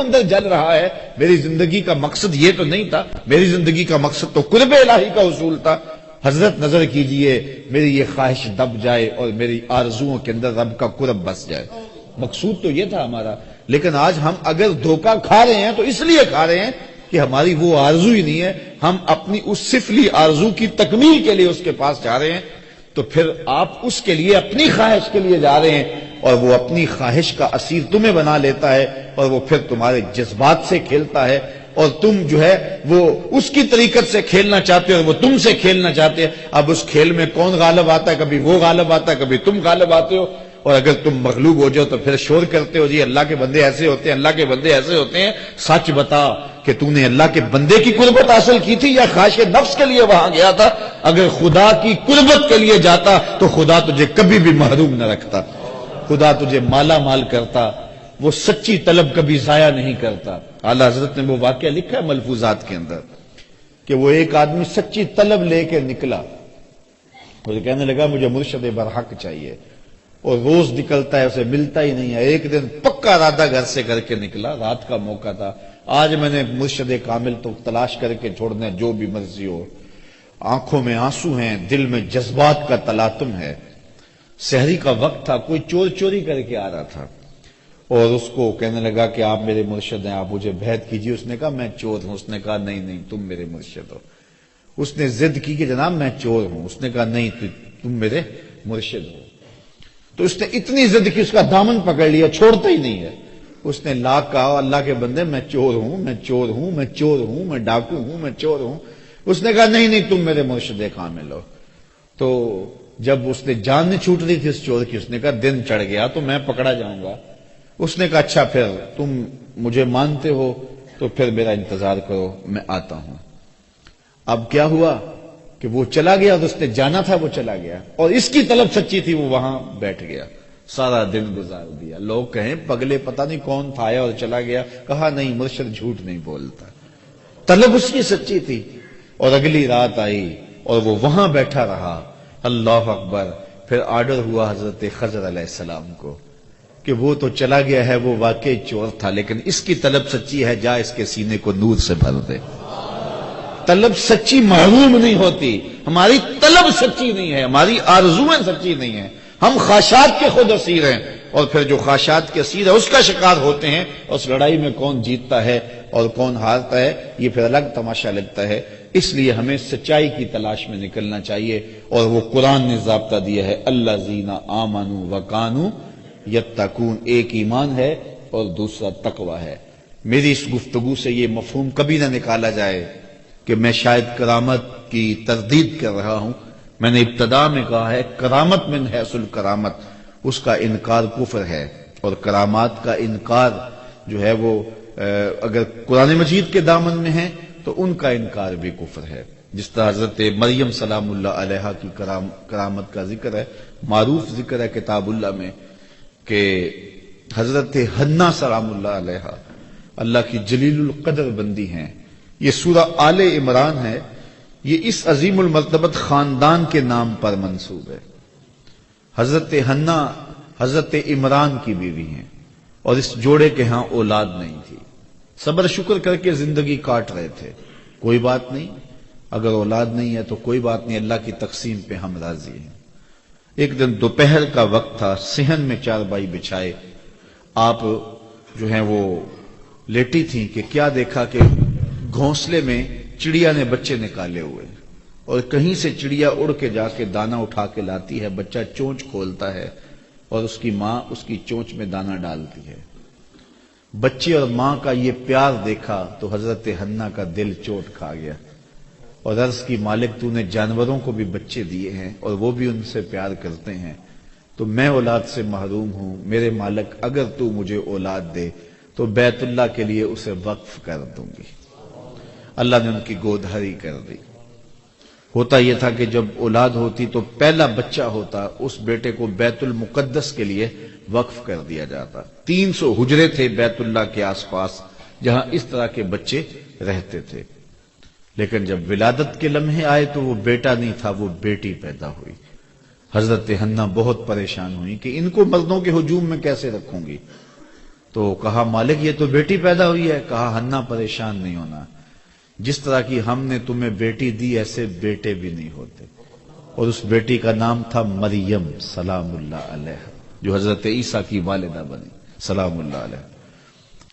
اندر جل رہا ہے میری زندگی کا مقصد یہ تو نہیں تھا، میری زندگی کا مقصد تو قرب الہی کا حصول تھا۔ حضرت نظر کیجئے میری یہ خواہش دب جائے اور میری آرزوؤں کے اندر رب کا قرب بس جائے، مقصود تو یہ تھا ہمارا۔ لیکن آج ہم اگر دھوکہ کھا رہے ہیں تو اس لیے کھا رہے ہیں کہ ہماری وہ آرزو ہی نہیں ہے، ہم اپنی اس سفلی آرزو کی تکمیل کے لیے اس کے پاس جا رہے ہیں، تو پھر آپ اس کے لیے اپنی خواہش کے لیے جا رہے ہیں اور وہ اپنی خواہش کا اسیر تمہیں بنا لیتا ہے اور وہ پھر تمہارے جذبات سے کھیلتا ہے اور تم جو ہے وہ اس کی طریقت سے کھیلنا چاہتے ہو اور وہ تم سے کھیلنا چاہتے ہیں۔ اب اس کھیل میں کون غالب آتا ہے؟ کبھی وہ غالب آتا ہے، کبھی تم غالب آتے ہو، اور اگر تم مغلوب ہو جاؤ تو پھر شور کرتے ہو جی اللہ کے بندے ایسے ہوتے ہیں، اللہ کے بندے ایسے ہوتے ہیں۔ سچ بتا کہ تو نے اللہ کے بندے کی قربت حاصل کی تھی یا خواہش نفس کے لیے وہاں گیا تھا؟ اگر خدا کی قربت کے لیے جاتا تو خدا تجھے کبھی بھی محروم نہ رکھتا، خدا تجھے مالا مال کرتا، وہ سچی طلب کبھی ضائع نہیں کرتا۔ اعلیٰ حضرت نے وہ واقعہ لکھا ہے ملفوظات کے اندر کہ وہ ایک آدمی سچی طلب لے کے نکلا اور کہنے لگا مجھے مرشد برحق چاہیے، اور روز نکلتا ہے اسے ملتا ہی نہیں ہے۔ ایک دن پکا ارادہ گھر سے کر کے نکلا، رات کا موقع تھا، آج میں نے مرشد کامل تو تلاش کر کے چھوڑنا ہے، جو بھی مرضی ہو۔ آنکھوں میں آنسو ہیں، دل میں جذبات کا تلاطم ہے۔ سحری کا وقت تھا، کوئی چور چوری کر کے آ رہا تھا اور اس کو کہنے لگا کہ آپ میرے مرشد ہیں، آپ مجھے بیعت کیجیے۔ اس نے کہا میں چور ہوں۔ اس نے کہا نہیں نہیں تم میرے مرشد ہو۔ اس نے ضد کی کہ جناب میں چور ہوں۔ اس نے کہا نہیں تم میرے مرشد ہو۔ تو اس نے اتنی ضد کی، اس کا دامن پکڑ لیا، چھوڑتا ہی نہیں ہے۔ اس نے لاکھ کہا اللہ کے بندے میں چور ہوں، میں چور ہوں، میں چور ہوں، میں ڈاکو ہوں، میں چور ہوں۔ اس نے کہا نہیں نہیں تم میرے مرشد کامل ہو۔ تو جب اس نے جان نہیں چھوٹ رہی تھی اس چور کی، اس نے کہا دن چڑھ گیا تو میں پکڑا جاؤں گا۔ اس نے کہا اچھا پھر تم مجھے مانتے ہو تو پھر میرا انتظار کرو، میں آتا ہوں۔ اب کیا ہوا کہ وہ چلا گیا اور اس نے جانا تھا وہ چلا گیا، اور اس کی طلب سچی تھی، وہ وہاں بیٹھ گیا، سارا دن گزار دیا۔ لوگ کہیں پگلے پتہ نہیں کون تھا آیا اور چلا گیا، کہا نہیں مرشد جھوٹ نہیں بولتا، طلب اس کی سچی تھی۔ اور اگلی رات آئی اور وہ وہاں بیٹھا رہا۔ اللہ اکبر۔ پھر آرڈر ہوا حضرت خضر علیہ السلام کو کہ وہ تو چلا گیا ہے، وہ واقعی چور تھا، لیکن اس کی طلب سچی ہے، جا اس کے سینے کو نور سے بھر دے۔ طلب سچی محروم نہیں ہوتی، ہماری طلب سچی نہیں ہے، ہماری آرزویں سچی نہیں ہیں، ہم خواہشات کے خود اسیر ہیں، اور پھر جو خواہشات کے اسیر ہے اس کا شکار ہوتے ہیں، اور اس لڑائی میں کون جیتتا ہے اور کون ہارتا ہے یہ پھر الگ تماشا لگتا ہے۔ اس لیے ہمیں سچائی کی تلاش میں نکلنا چاہیے، اور وہ قرآن نے ضابطہ دیا ہے الذین آمنوا وکانوا یتقون، ایک ایمان ہے اور دوسرا تقوی ہے۔ میری اس گفتگو سے یہ مفہوم کبھی نہ نکالا جائے کہ میں شاید کرامت کی تردید کر رہا ہوں۔ میں نے ابتدا میں کہا ہے کرامت من حیث الکرامت، اس کا انکار کفر ہے، اور کرامات کا انکار جو ہے وہ اگر قرآن مجید کے دامن میں ہے تو ان کا انکار بھی کفر ہے۔ جس طرح حضرت مریم سلام اللہ علیہا کی کرامت کا ذکر ہے، معروف ذکر ہے کتاب اللہ میں کہ حضرت حنا سلام اللہ علیہا اللہ کی جلیل القدر بندی ہیں۔ یہ سورہ آل عمران ہے، یہ اس عظیم المرتبت خاندان کے نام پر منسوب ہے۔ حضرت حنا حضرت عمران کی بیوی ہیں، اور اس جوڑے کے ہاں اولاد نہیں تھی، صبر شکر کر کے زندگی کاٹ رہے تھے۔ کوئی بات نہیں، اگر اولاد نہیں ہے تو کوئی بات نہیں، اللہ کی تقسیم پہ ہم راضی ہیں۔ ایک دن دوپہر کا وقت تھا، صحن میں چارپائی بچھائے آپ جو ہیں وہ لیٹی تھیں کہ کیا دیکھا کہ گھونسلے میں چڑیا نے بچے نکالے ہوئے، اور کہیں سے چڑیا اڑ کے جا کے دانہ اٹھا کے لاتی ہے، بچہ چونچ کھولتا ہے اور اس کی ماں اس کی چونچ میں دانہ ڈالتی ہے۔ بچے اور ماں کا یہ پیار دیکھا تو حضرت حنا کا دل چوٹ کھا گیا، اور عرض کی مالک تو نے جانوروں کو بھی بچے دیے ہیں اور وہ بھی ان سے پیار کرتے ہیں، تو میں اولاد سے محروم ہوں، میرے مالک اگر تو مجھے اولاد دے تو بیت اللہ کے لیے اسے وقف کر دوں گی۔ اللہ نے ان کی گود ہری کر دی۔ ہوتا یہ تھا کہ جب اولاد ہوتی تو پہلا بچہ ہوتا اس بیٹے کو بیت المقدس کے لیے وقف کر دیا جاتا۔ 300 حجرے تھے بیت اللہ کے آس پاس جہاں اس طرح کے بچے رہتے تھے، لیکن جب ولادت کے لمحے آئے تو وہ بیٹا نہیں تھا، وہ بیٹی پیدا ہوئی۔ حضرت حنا بہت پریشان ہوئی کہ ان کو مردوں کے ہجوم میں کیسے رکھوں گی۔ تو کہا مالک یہ تو بیٹی پیدا ہوئی ہے. کہا ہنہ پریشان نہیں ہونا، جس طرح کی ہم نے تمہیں بیٹی دی ایسے بیٹے بھی نہیں ہوتے. اور اس بیٹی کا نام تھا مریم سلام اللہ علیہ، جو حضرت عیسیٰ کی والدہ بنی سلام اللہ علیہ.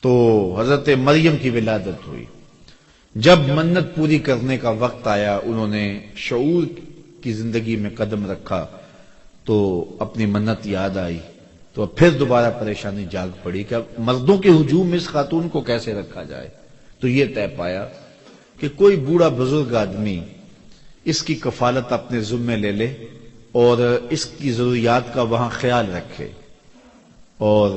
تو حضرت مریم کی ولادت ہوئی. جب منت پوری کرنے کا وقت آیا، انہوں نے شعور کی زندگی میں قدم رکھا تو اپنی منت یاد آئی، تو پھر دوبارہ پریشانی جاگ پڑی کہ اب مردوں کے ہجوم میں اس خاتون کو کیسے رکھا جائے. تو یہ طے پایا کہ کوئی بوڑھا بزرگ آدمی اس کی کفالت اپنے ذمے لے لے اور اس کی ضروریات کا وہاں خیال رکھے. اور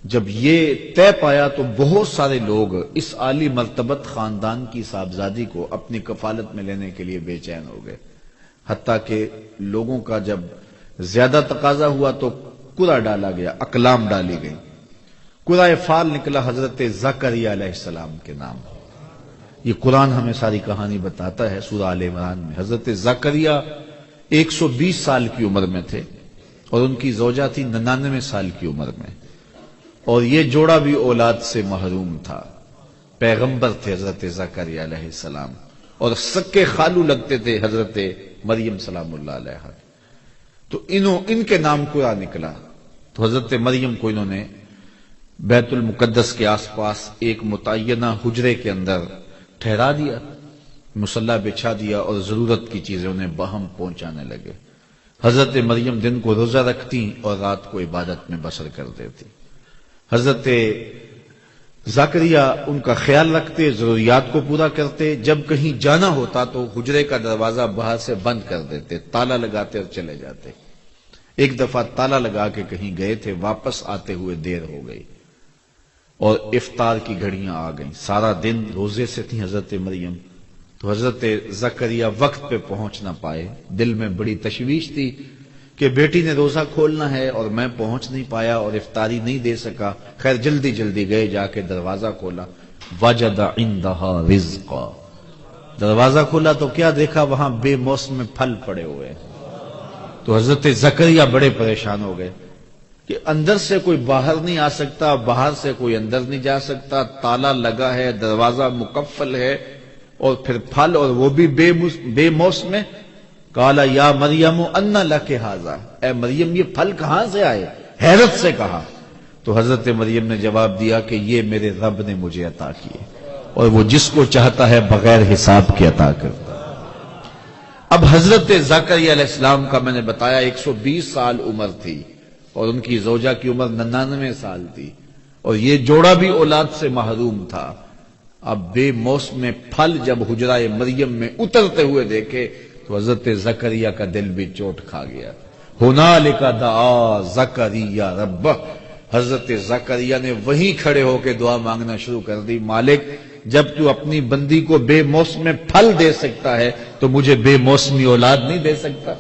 جب یہ طے پایا تو بہت سارے لوگ اس عالی مرتبت خاندان کی صاحبزادی کو اپنی کفالت میں لینے کے لیے بے چین ہو گئے. حتیٰ کہ لوگوں کا جب زیادہ تقاضا ہوا تو قرعہ ڈالا گیا، اقلام ڈالی گئی. قرعہ فال نکلا حضرت زکریا علیہ السلام کے نام. یہ قرآن ہمیں ساری کہانی بتاتا ہے. سورہ آل عمران میں حضرت زکریا 120 سال کی عمر میں تھے اور ان کی زوجہ تھی 99 سال کی عمر میں، اور یہ جوڑا بھی اولاد سے محروم تھا. پیغمبر تھے حضرت زکریا علیہ السلام اور سکے خالو لگتے تھے حضرت مریم سلام اللہ علیہ. تو ان کے نام قرعہ نکلا. تو حضرت مریم کو انہوں نے بیت المقدس کے آس پاس ایک متعینہ حجرے کے اندر ٹھہرا دیا، مصلی بچھا دیا اور ضرورت کی چیزیں انہیں باہم پہنچانے لگے. حضرت مریم دن کو روزہ رکھتی اور رات کو عبادت میں بسر کر دیتی. حضرت زکریا ان کا خیال رکھتے، ضروریات کو پورا کرتے. جب کہیں جانا ہوتا تو حجرے کا دروازہ باہر سے بند کر دیتے، تالا لگاتے اور چلے جاتے. ایک دفعہ تالا لگا کے کہیں گئے تھے، واپس آتے ہوئے دیر ہو گئی اور افطار کی گھڑیاں آ گئیں. سارا دن روزے سے تھی حضرت مریم. تو حضرت زکریا وقت پہ پہنچ نہ پائے. دل میں بڑی تشویش تھی کہ بیٹی نے روزہ کھولنا ہے اور میں پہنچ نہیں پایا اور افطاری نہیں دے سکا. خیر جلدی جلدی گئے، جا کے دروازہ کھولا. وجد عندها رزقا. دروازہ کھولا تو کیا دیکھا، وہاں بے موسم پھل پڑے ہوئے. تو حضرت زکریا بڑے پریشان ہو گئے کہ اندر سے کوئی باہر نہیں آ سکتا، باہر سے کوئی اندر نہیں جا سکتا، تالا لگا ہے، دروازہ مقفل ہے، اور پھر پھل اور وہ بھی بے موسم. قال یا مریم ان لک ھذا. اے مریم یہ پھل کہاں سے آئے؟ حیرت سے کہا. تو حضرت مریم نے جواب دیا کہ یہ میرے رب نے مجھے عطا کیے اور وہ جس کو چاہتا ہے بغیر حساب کے عطا کرتا. اب حضرت زکریا علیہ السلام کا میں نے بتایا 120 سال عمر تھی اور ان کی زوجہ کی عمر 99 سال تھی اور یہ جوڑا بھی اولاد سے محروم تھا. اب بے موسم پھل جب حجرہ مریم میں اترتے ہوئے دیکھے تو حضرت زکریا کا دل بھی چوٹ کھا گیا. ہنالک دعا زکریا ربہ. حضرت زکریا نے وہیں کھڑے ہو کے دعا مانگنا شروع کر دی. مالک جب تو اپنی بندی کو بے موسم پھل دے سکتا ہے تو مجھے بے موسمی اولاد نہیں دے سکتا؟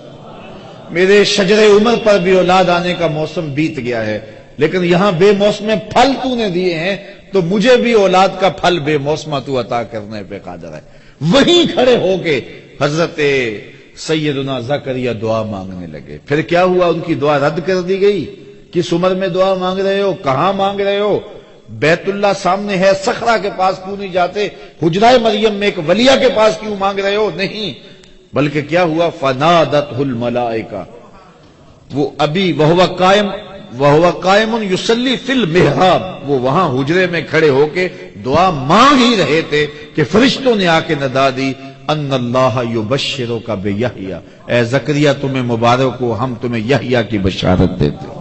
میرے شجر عمر پر بھی اولاد آنے کا موسم بیت گیا ہے، لیکن یہاں بے موسم پھل تو نے دیے ہیں تو مجھے بھی اولاد کا پھل بے موسمہ تو عطا کرنے پہ قادر ہے. وہیں کھڑے ہو کے حضرت سیدنا زکریا دعا مانگنے لگے. پھر کیا ہوا؟ ان کی دعا رد کر دی گئی. کس عمر میں دعا مانگ رہے ہو؟ کہاں مانگ رہے ہو؟ بیت اللہ سامنے ہے، صخرہ کے پاس کیوں نہیں جاتے؟ حجرہ مریم میں ایک ولیہ کے پاس کیوں مانگ رہے ہو؟ نہیں، بلکہ کیا ہوا؟ فنادتہ الملائکہ. وہ ابھی وہو قائم یصلی فی المحراب، وہ وہاں حجرے میں کھڑے ہو کے دعا مانگ ہی رہے تھے کہ فرشتوں نے آ کے ندا دی ان اللہ یبشرک بیحییٰ. اے زکریا تمہیں مبارک ہو، ہم تمہیں یحییٰ کی بشارت دیتے.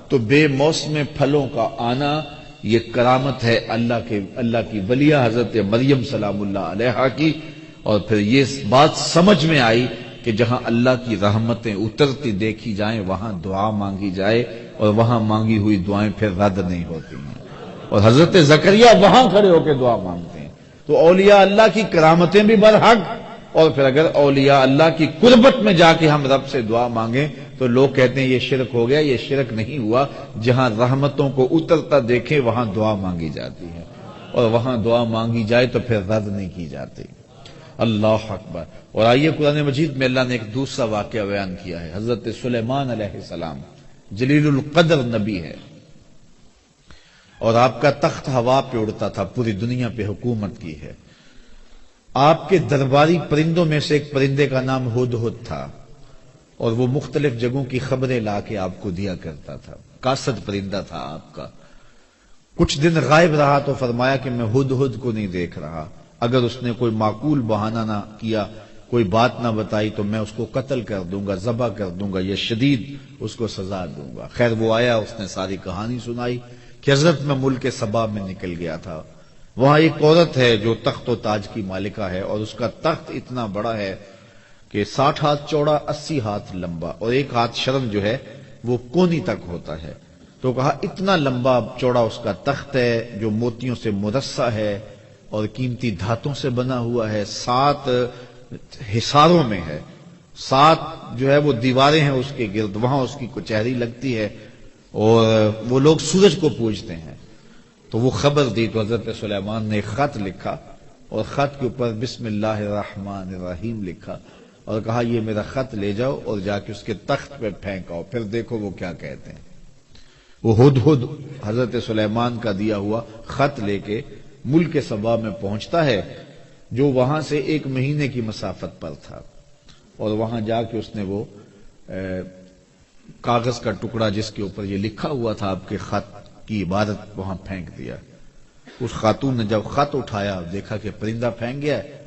تو بے موسم پھلوں کا آنا یہ کرامت ہے اللہ کی ولیہ حضرت مریم سلام اللہ علیہا کی. اور پھر یہ بات سمجھ میں آئی کہ جہاں اللہ کی رحمتیں اترتی دیکھی جائیں وہاں دعا مانگی جائے اور وہاں مانگی ہوئی دعائیں پھر رد نہیں ہوتی ہیں. اور حضرت زکریا وہاں کھڑے ہو کے دعا مانگتے ہیں. تو اولیاء اللہ کی کرامتیں بھی برحق، اور پھر اگر اولیاء اللہ کی قربت میں جا کے ہم رب سے دعا مانگیں تو لوگ کہتے ہیں یہ شرک ہو گیا. یہ شرک نہیں ہوا. جہاں رحمتوں کو اترتا دیکھیں وہاں دعا مانگی جاتی ہے، اور وہاں دعا مانگی جائے تو پھر رد نہیں کی جاتی. اللہ اکبر. اور آئیے قرآن مجید میں اللہ نے ایک دوسرا واقعہ بیان کیا ہے. حضرت سلیمان علیہ السلام جلیل القدر نبی ہے، اور آپ کا تخت ہوا پہ اڑتا تھا، پوری دنیا پہ حکومت کی ہے۔ آپ کے درباری پرندوں میں سے ایک پرندے کا نام ہدہد تھا، اور وہ مختلف جگہوں کی خبریں لا کے آپ کو دیا کرتا تھا۔ قاصد پرندہ تھا آپ کا۔ کچھ دن غائب رہا تو فرمایا کہ میں ہدہد کو نہیں دیکھ رہا، اگر اس نے کوئی معقول بہانہ نہ کیا، کوئی بات نہ بتائی تو میں اس کو قتل کر دوں گا، ذبح کر دوں گا، یا شدید اس کو سزا دوں گا۔ خیر وہ آیا، اس نے ساری کہانی سنائی کہ حضرت میں ملک سبا میں نکل گیا تھا، وہاں ایک عورت ہے جو تخت و تاج کی مالکہ ہے، اور اس کا تخت اتنا بڑا ہے کہ 60 ہاتھ چوڑا، 80 ہاتھ لمبا، اور 1 ہاتھ شرم جو ہے وہ کونی تک ہوتا ہے۔ تو کہا اتنا لمبا چوڑا اس کا تخت ہے جو موتیوں سے مرصع ہے اور قیمتی دھاتوں سے بنا ہوا ہے، 7 حصاروں میں ہے، 7 جو ہے وہ دیواریں ہیں اس کے گرد، وہاں اس کی کچہری لگتی ہے، اور وہ لوگ سورج کو پوجتے ہیں۔ تو وہ خبر دی تو حضرت سلیمان نے ایک خط لکھا، اور خط کے اوپر بسم اللہ الرحمن الرحیم لکھا، اور کہا یہ میرا خط لے جاؤ اور جا کے اس کے تخت پہ پھینکاؤ، پھر دیکھو وہ کیا کہتے ہیں۔ وہ ہدہد حضرت سلیمان کا دیا ہوا خط لے کے ملک سبا میں پہنچتا ہے، جو وہاں سے 1 مہینے کی مسافت پر تھا، اور وہاں جا کے اس نے وہ کاغذ کا ٹکڑا جس کے اوپر یہ لکھا ہوا تھا آپ کے خط کی عبارت، وہاں پھینک دیا۔ اس خاتون نے جب خط اٹھایا، دیکھا کہ پرندہ پھینک گیا ہے،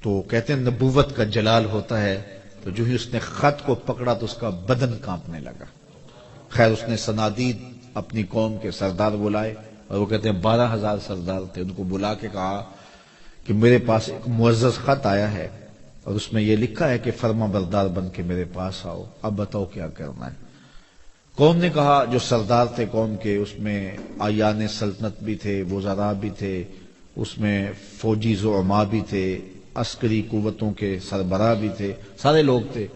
تو کہتے ہیں نبوت کا جلال ہوتا ہے، تو جو ہی اس نے خط کو پکڑا تو اس کا بدن کانپنے لگا۔ خیر اس نے صنادید اپنی قوم کے سردار بلائے، اور وہ کہتے ہیں 12,000 سردار تھے، ان کو بلا کے کہا کہ میرے پاس ایک معزز خط آیا ہے، اور اس میں یہ لکھا ہے کہ فرما بردار بن کے میرے پاس آؤ، اب بتاؤ کیا کرنا ہے۔ قوم نے کہا، جو سردار تھے قوم کے، اس میں آیان سلطنت بھی تھے، وزراء بھی تھے، اس میں فوجی زعماء بھی تھے، عسکری قوتوں کے سربراہ بھی تھے، سارے لوگ تھے،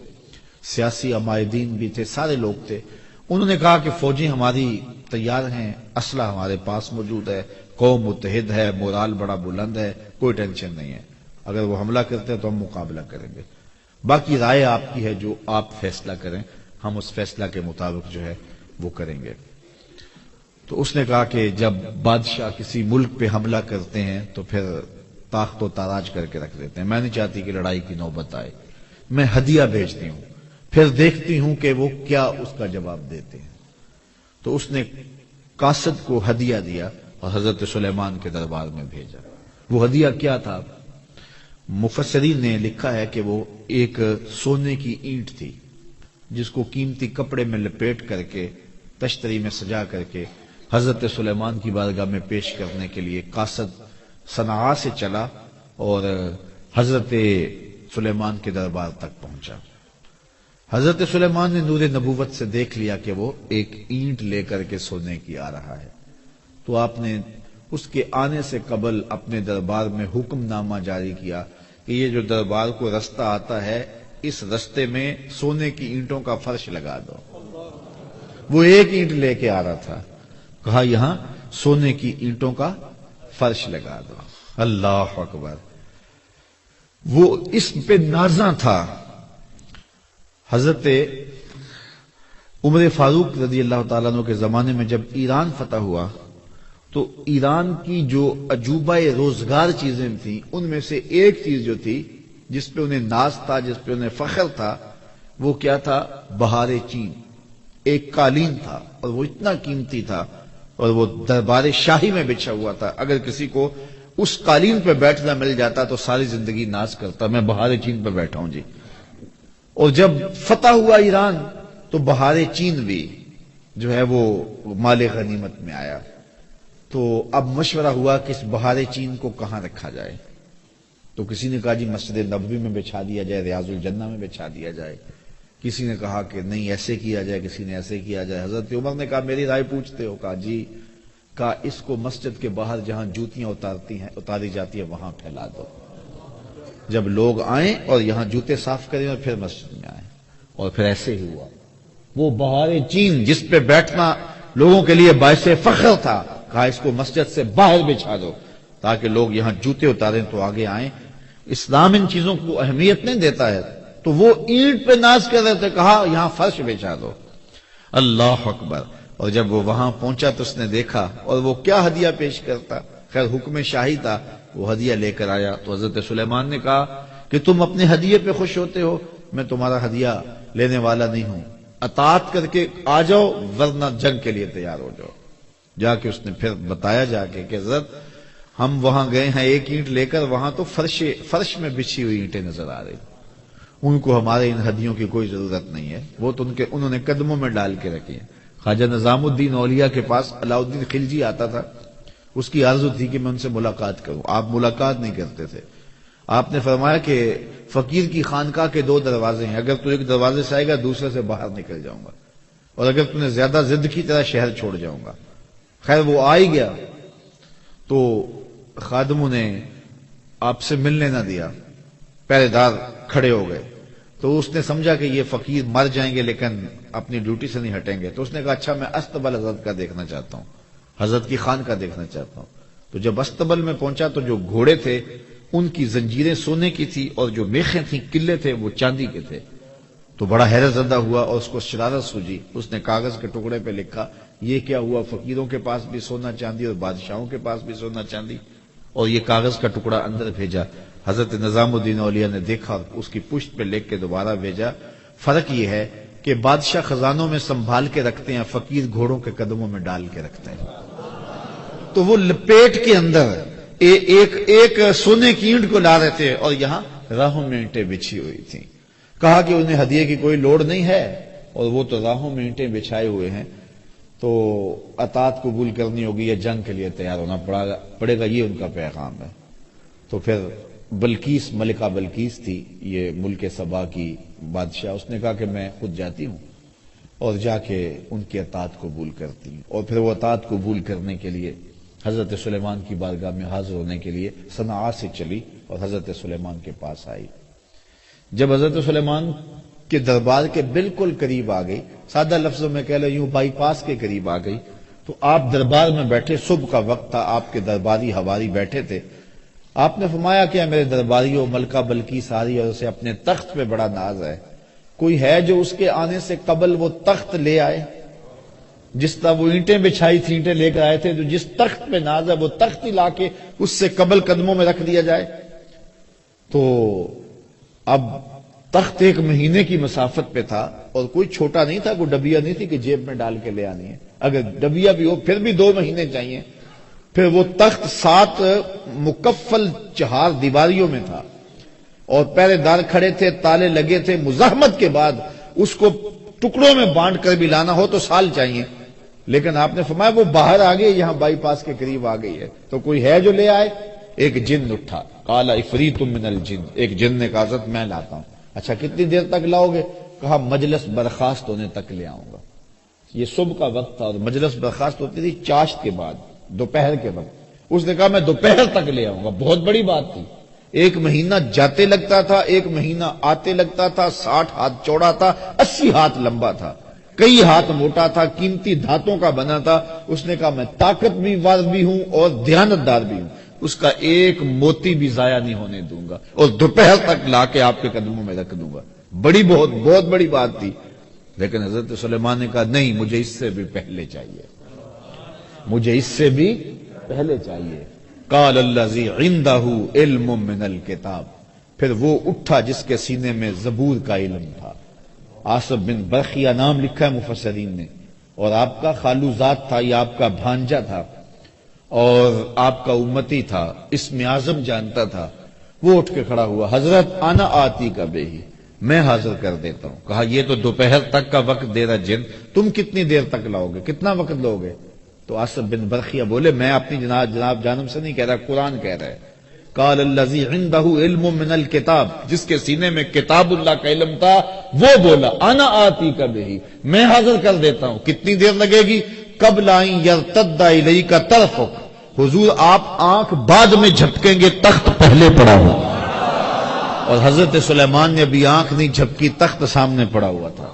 سیاسی عمائدین بھی تھے، سارے لوگ تھے۔ انہوں نے کہا کہ فوجی ہماری تیار ہیں، اسلحہ ہمارے پاس موجود ہے، قوم متحد ہے، مورال بڑا بلند ہے، کوئی ٹینشن نہیں ہے، اگر وہ حملہ کرتے ہیں تو ہم مقابلہ کریں گے، باقی رائے آپ کی ہے، جو آپ فیصلہ کریں ہم اس فیصلہ کے مطابق جو ہے وہ کریں گے۔ تو اس نے کہا کہ جب بادشاہ کسی ملک پہ حملہ کرتے ہیں تو پھر تاخت و تاراج کر کے رکھ دیتے ہیں، میں نہیں چاہتی کہ لڑائی کی نوبت آئے، میں ہدیہ بھیجتی ہوں، پھر دیکھتی ہوں کہ وہ کیا اس کا جواب دیتے ہیں۔ تو اس نے قاصد کو ہدیہ دیا اور حضرت سلیمان کے دربار میں بھیجا۔ وہ ہدیہ کیا تھا؟ مفسرین نے لکھا ہے کہ وہ ایک سونے کی اینٹ تھی، جس کو قیمتی کپڑے میں لپیٹ کر کے، تشتری میں سجا کر کے حضرت سلیمان کی بارگاہ میں پیش کرنے کے لیے قاصد صنعاء سے چلا اور حضرت سلیمان کے دربار تک پہنچا۔ حضرت سلیمان نے نور نبوت سے دیکھ لیا کہ وہ ایک اینٹ لے کر کے سونے کی آ رہا ہے، تو آپ نے اس کے آنے سے قبل اپنے دربار میں حکم نامہ جاری کیا کہ یہ جو دربار کو رستہ آتا ہے، اس رستے میں سونے کی اینٹوں کا فرش لگا دو۔ وہ ایک اینٹ لے کے آ رہا تھا، کہا یہاں سونے کی اینٹوں کا فرش لگا دو۔ اللہ اکبر! وہ اس پہ نازاں تھا۔ حضرت عمر فاروق رضی اللہ تعالیٰ عنہ کے زمانے میں جب ایران فتح ہوا تو ایران کی جو عجوبہ روزگار چیزیں تھیں، ان میں سے ایک چیز جو تھی جس پہ انہیں ناز تھا، جس پہ انہیں فخر تھا، وہ کیا تھا؟ بہار چین۔ ایک قالین تھا اور وہ اتنا قیمتی تھا اور وہ دربار شاہی میں بچھا ہوا تھا، اگر کسی کو اس قالین پہ بیٹھنا مل جاتا تو ساری زندگی ناز کرتا، میں بہار چین پہ بیٹھا ہوں جی۔ اور جب فتح ہوا ایران تو بہار چین بھی جو ہے وہ مال غنیمت میں آیا، تو اب مشورہ ہوا کہ اس بہار چین کو کہاں رکھا جائے، تو کسی نے کہا جی مسجد نبوی میں بچھا دیا جائے، ریاض الجنہ میں بچھا دیا جائے، کسی نے کہا کہ نہیں ایسے کیا جائے، کسی نے ایسے کیا جائے۔ حضرت عمر نے کہا میری رائے پوچھتے ہو؟ کہا جی۔ کہا اس کو مسجد کے باہر جہاں جوتیاں اتاری جاتی ہیں وہاں پھیلا دو، جب لوگ آئیں اور یہاں جوتے صاف کریں اور پھر مسجد میں آئیں، اور پھر ایسے ہی ہوا۔ وہ بہار چین جس پہ بیٹھنا لوگوں کے لیے باعث فخر تھا، کہا اس کو مسجد سے باہر بچھا دو تاکہ لوگ یہاں جوتے اتاریں تو آگے آئیں۔ اسلام ان چیزوں کو اہمیت نہیں دیتا ہے، تو وہ اینٹ پہ ناز کر رہے تھے، کہا یہاں فرش بچھا دو۔ اللہ اکبر! اور جب وہ وہاں پہنچا تو اس نے دیکھا، اور وہ کیا ہدیہ پیش کرتا، خیر حکم شاہی تھا، وہ ہدیہ لے کر آیا۔ تو حضرت سلیمان نے کہا کہ تم اپنے ہدیے پہ خوش ہوتے ہو، میں تمہارا ہدیہ لینے والا نہیں ہوں، اطاعت کر کے آ جاؤ ورنہ جنگ کے لیے تیار ہو جاؤ۔ جا کے اس نے پھر بتایا جا کے کہ حضرت ہم وہاں گئے ہیں ایک اینٹ لے کر، وہاں تو فرش میں بچھی ہوئی اینٹیں نظر آ رہی، ان کو ہمارے ان ہدیوں کی کوئی ضرورت نہیں ہے، وہ تو انہوں نے قدموں میں ڈال کے رکھی ہیں۔ خواجہ نظام الدین اولیاء کے پاس علاء الدین خلجی آتا تھا، اس کی آرزو تھی کہ میں ان سے ملاقات کروں، آپ ملاقات نہیں کرتے تھے۔ آپ نے فرمایا کہ فقیر کی خانقاہ کے 2 دروازے ہیں، اگر تو ایک دروازے سے آئے گا دوسرے سے باہر نکل جاؤں گا، اور اگر تم نے زیادہ ضد کی طرح شہر چھوڑ جاؤں گا۔ خیر وہ آ ہی گیا تو خادموں نے آپ سے ملنے نہ دیا، پہرے دار کھڑے ہو گئے، تو اس نے سمجھا کہ یہ فقیر مر جائیں گے لیکن اپنی ڈیوٹی سے نہیں ہٹیں گے، تو اس نے کہا اچھا میں استبل حضرت کا دیکھنا چاہتا ہوں، حضرت کی خان کا دیکھنا چاہتا ہوں۔ تو جب استبل میں پہنچا تو جو گھوڑے تھے ان کی زنجیریں سونے کی تھی اور جو میخیں تھیں قلعے تھے وہ چاندی کے تھے، تو بڑا حیرت زدہ ہوا اور اس کو شرارت سوجی۔ اس نے کاغذ کے ٹکڑے پہ لکھا یہ کیا ہوا، فقیروں کے پاس بھی سونا چاندی اور بادشاہوں کے پاس بھی سونا چاندی، اور یہ کاغذ کا ٹکڑا اندر بھیجا۔ حضرت نظام الدین اولیاء نے دیکھا، اس کی پشت پہ لکھ کے دوبارہ بھیجا، فرق یہ ہے کہ بادشاہ خزانوں میں سنبھال کے رکھتے ہیں، فقیر گھوڑوں کے قدموں میں ڈال کے رکھتے ہیں۔ تو وہ لپیٹ کے اندر ایک سونے کی اینٹ کو لا رہے تھے اور یہاں راہوں میں اینٹیں بچھی ہوئی تھیں۔ کہا کہ انہیں ہدیے کی کوئی لوڑ نہیں ہے، اور وہ تو راہوں میں اینٹیں بچھائے ہوئے ہیں، تو اطاعت قبول کرنی ہوگی یا جنگ کے لیے تیار ہونا پڑے گا، یہ ان کا پیغام ہے۔ تو پھر بلقیس، ملکہ بلقیس تھی، یہ ملک سبا کی بادشاہ، اس نے کہا کہ میں خود جاتی ہوں اور جا کے ان کی اطاعت قبول کرتی ہوں، اور پھر وہ اطاعت قبول کرنے کے لیے حضرت سلیمان کی بارگاہ میں حاضر ہونے کے لیے صنعاء سے چلی اور حضرت سلیمان کے پاس آئی۔ جب حضرت سلیمان کے دربار کے بالکل قریب آ گئی، سادہ لفظوں میں کہہ لو یوں بائی پاس کے قریب آ گئی، تو آپ دربار میں بیٹھے، صبح کا وقت تھا، آپ کے درباری حواری بیٹھے تھے۔ آپ نے فرمایا کہ میرے درباریوں، ملکہ بلقیس آ رہی ہے اور اسے اپنے تخت پہ بڑا ناز ہے، کوئی ہے جو اس کے آنے سے قبل وہ تخت لے آئے؟ جس طرح وہ اینٹیں بچھائی تھی، اینٹیں لے کر آئے تھے، جو جس تخت پہ ناز ہے وہ تخت ہی لا کے اس سے قبل قدموں میں رکھ دیا جائے۔ تو اب تخت 1 مہینے کی مسافت پہ تھا، اور کوئی چھوٹا نہیں تھا، کوئی ڈبیا نہیں تھی کہ جیب میں ڈال کے لے آنی ہے، اگر ڈبیا بھی ہو پھر بھی 2 مہینے چاہیے۔ پھر وہ تخت 7 مکفل 4 دیواریوں میں تھا، اور پہرے دار کھڑے تھے، تالے لگے تھے، مزاحمت کے بعد اس کو ٹکڑوں میں بانٹ کر بھی لانا ہو تو سال چاہیے، لیکن آپ نے فرمایا وہ باہر آ گئی، یہاں بائی پاس کے قریب آ گئی ہے، تو کوئی ہے جو لے آئے؟ ایک جن اٹھا، قال عفریت من الجن، ایک جن نے کہا حضرت میں لاتا ہوں۔ اچھا کتنی دیر تک لاؤ گے؟ کہا مجلس برخاست ہونے تک لے آؤں گا۔ یہ صبح کا وقت تھا اور مجلس برخاست ہوتی تھی چاشت کے بعد، دوپہر کے وقت۔ اس نے کہا میں دوپہر تک لے آؤں گا، بہت بڑی بات تھی۔ 1 مہینہ جاتے لگتا تھا، 1 مہینہ آتے لگتا تھا، 60 ہاتھ چوڑا تھا، 80 ہاتھ لمبا تھا، کئی ہاتھ موٹا تھا، قیمتی دھاتوں کا بنا تھا۔ اس نے کہا میں طاقت بھی وار بھی ہوں اور دیانتدار بھی ہوں، اس کا ایک موتی بھی ضائع نہیں ہونے دوں گا، اور دوپہر تک لا کے آپ کے قدموں میں رکھ دوں گا۔ بہت بڑی بات تھی، لیکن حضرت سلیمان نے کہا نہیں، مجھے اس سے بھی پہلے چاہیے، مجھے اس سے بھی پہلے چاہیے۔ قال الذی عندہ علم من الکتاب، پھر وہ اٹھا جس کے سینے میں زبور کا علم تھا۔ آصف بن برخیہ نام لکھا ہے مفسرین نے، اور آپ کا خالو زاد تھا، یہ آپ کا بھانجا تھا اور آپ کا امتی تھا، اسم اعظم جانتا تھا۔ وہ اٹھ کے کھڑا ہوا، حضرت انا آتی کا بے ہی، میں حاضر کر دیتا ہوں۔ کہا یہ تو دوپہر تک کا وقت دے رہا جن، تم کتنی دیر تک لاؤ گے، کتنا وقت لو گے؟ تو آصف بن برخیہ بولے میں اپنی جناب جانب سے نہیں کہہ رہا، قرآن کہہ رہا ہے۔ قال الذی عندہ علم من الکتاب، جس کے سینے میں کتاب اللہ کا علم تھا، وہ بولا انا آتی کا بہی، میں حاضر کر دیتا ہوں۔ کتنی دیر لگے گی؟ قبل ان یرتد الیک طرفک، حضور آپ آنکھ بعد میں جھپکیں گے، تخت پہلے پڑا ہوا۔ اور حضرت سلیمان نے ابھی آنکھ نہیں جھپکی، تخت سامنے پڑا ہوا تھا۔